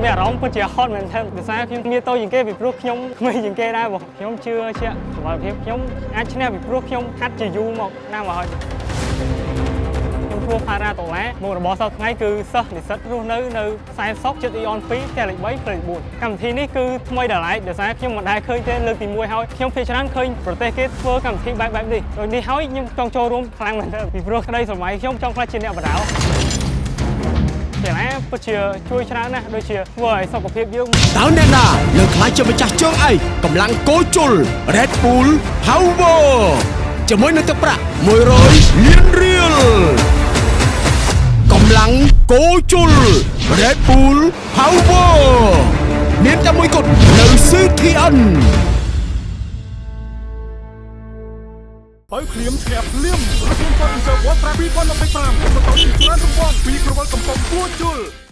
មានអារម្មណ៍ពិតជាហត់មែនទែនដោយសារខ្ញុំមានតូចជាងគេពីព្រោះខ្ញុំក្មេងជាងគេដែរបងខ្ញុំជឿជាក់សុខភាពខ្ញុំអាចឈ្នះពីព្រោះខ្ញុំហាត់ជាយូរមកណាស់មកហើយខ្ញុំធ្វើផារ៉ាតូឡាមុខរបរសប្តាហ៍ថ្ងៃគឺសិស្សនិស្សិតរស់នៅខ្សែសក់ចិត្តអ៊ីអន2ផ្ទះលេខ3ផ្លូវ4កម្មវិធីនេះគឺថ្មីដល់ឡែកដោយសារខ្ញុំមិនដែលឃើញទេលើកទី1ហើយខ្ញុំភាគច្រើនឃើញប្រទេសគេធ្វើកម្មវិធីបែបនេះដូចនេះហើយខ្ញុំចង់ចូលរួមខ្លាំងមែនទែនពីព្រោះក្តីស្រមៃខ្ញុំចង់ក្លាយជាអ្នកបដៅកីឡាពិតជាជួយច្រើនណាស់ដូចជាធ្វើឲ្យសុខភាពយើងតើអ្នកណានឹងខ្លាចជាម្ចាស់ជើងឯកកម្លាំងគោជុល Red Bull Power ជាមួយនឹងទឹកប្រាក់100លានរៀលកម្លាំងគោជុល Red Bull Power មានតែមួយគត់នៅ CTN បើភ្លាមឈ្នះភ្លាមរកខ្លួនគាត់ពីជើងវត្តប្រាក់2025បន្តពីច្រើនរង្វាន់ពីប្រវត្តិកំពង់គួជុល